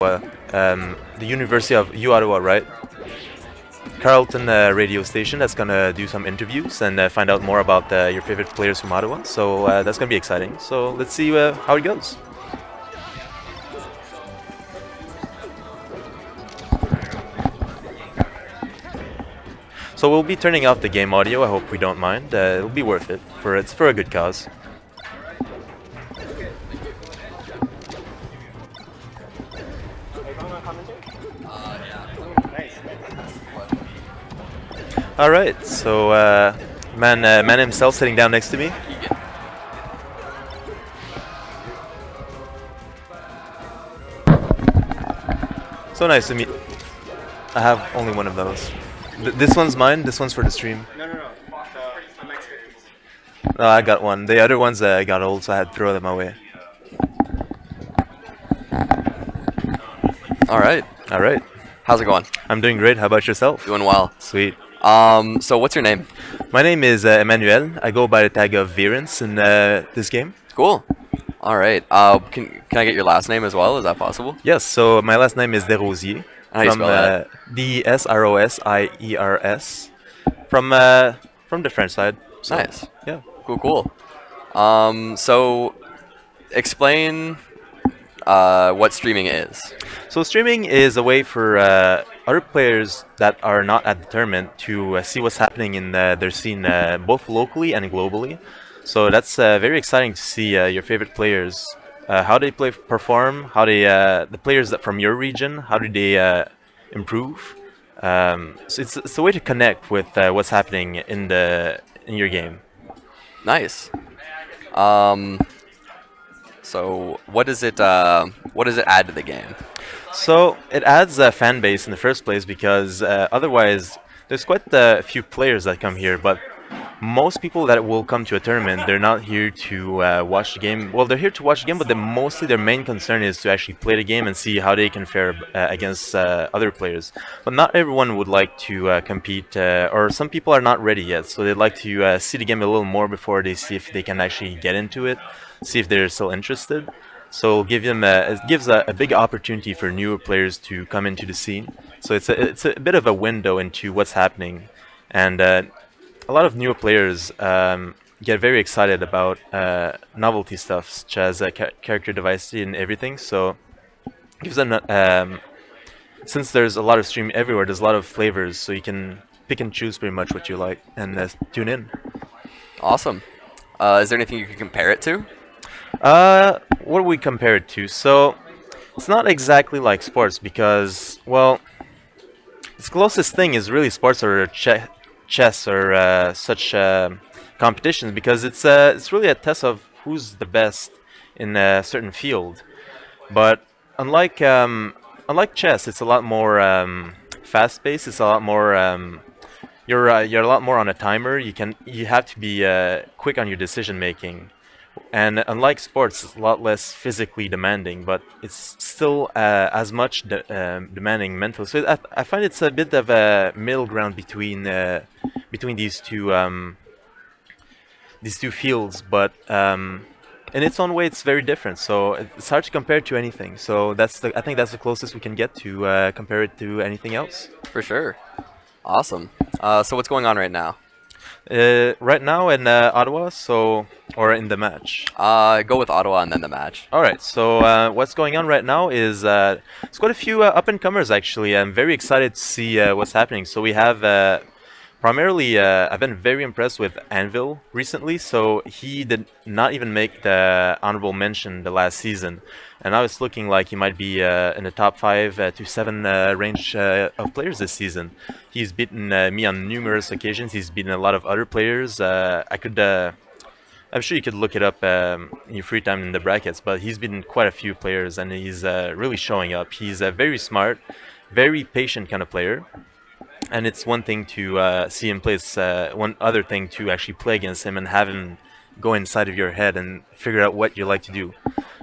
the University of uOttawa, right? Carlton radio station that's gonna do some interviews and find out more about your favorite players from Ottawa. So that's gonna be exciting. So let's see how it goes. So we'll be turning off the game audio. I hope we don't mind. It'll be worth it. It's for a good cause. All right. So man himself sitting down next to me. So nice to meet. I have only one of those. This one's mine. This one's for the stream. No, no, no. The Mexicans. No, I got one. The other ones got old, so I had to throw them away. All right. All right. How's it going? I'm doing great. How about yourself? Doing well. Sweet. So what's your name? My name is Emmanuel. I go by the tag of Virens in this game. Cool. All right. Can I get your last name as well? Is that possible? Yes. So my last name is Desrosiers. How do you spell that? Desrosiers. From the French side. So, Nice. Yeah. Cool. So explain what streaming is. So streaming is a way for other players that are not at the tournament to see what's happening in their scene, both locally and globally. So that's very exciting to see your favorite players, how they perform, how they the players that from your region, how do they improve. So it's a way to connect with what's happening in your game. Nice. So what does it add to the game? So it adds a fan base in the first place because otherwise there's quite a few players that come here, but most people that will come to a tournament, they're not here to watch the game. Well, they're here to watch the game, but mostly their main concern is to actually play the game and see how they can fare against other players. But not everyone would like to compete, or some people are not ready yet, so they'd like to see the game a little more before they see if they can actually get into it, see if they're still interested. So it gives a big opportunity for newer players to come into the scene. So it's a bit of a window into what's happening, and a lot of newer players get very excited about novelty stuff, such as character diversity and everything. So it gives them, since there's a lot of stream everywhere, there's a lot of flavors, so you can pick and choose pretty much what you like and tune in. Awesome. Is there anything you can compare it to? What do we compare it to? So it's not exactly like sports because, well, its closest thing is really sports or chess or such competitions, because it's really a test of who's the best in a certain field. But unlike chess, it's a lot more fast-paced. It's a lot more you're a lot more on a timer. You have to be quick on your decision making. And unlike sports, it's a lot less physically demanding, but it's still as much demanding mentally. So I find it's a bit of a middle ground between these two fields, but in its own way, it's very different. So it's hard to compare it to anything. So I think that's the closest we can get to compare it to anything else. For sure. Awesome. So what's going on right now? Right now in Ottawa, or in the match. Go with Ottawa and then the match. All right. So what's going on right now is it's quite a few up and comers actually. I'm very excited to see what's happening. So we have primarily I've been very impressed with Anvil recently. So he did not even make the honorable mention the last season, and now it's looking like he might be in the top 5 to 7 range of players this season. He's beaten me on numerous occasions. He's beaten a lot of other players. I'm sure you could look it up in your free time in the brackets, but he's beaten quite a few players, and he's really showing up. He's a very smart, very patient kind of player, and it's one thing to see him play. It's one other thing to actually play against him and have him go inside of your head and figure out what you like to do.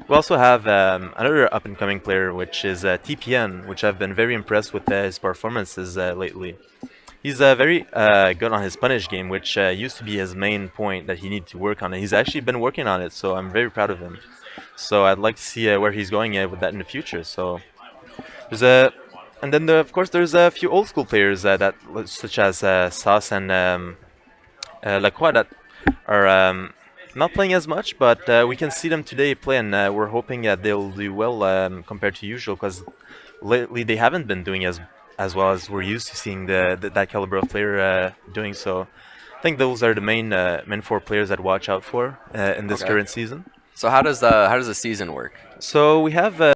We also have another up-and-coming player, which is TPN, which I've been very impressed with his performances lately. He's very good on his punish game, which used to be his main point that he needed to work on. And he's actually been working on it, so I'm very proud of him. So I'd like to see where he's going with that in the future. So There's a, and then of course there's a few old school players such as SAUS and Lacroix that are not playing as much, but we can see them today play, and we're hoping that they'll do well compared to usual, because lately they haven't been doing as well as we're used to seeing that caliber of player doing. So I think those are the main four players that watch out for in this Okay. current season. So how does the season work? So we have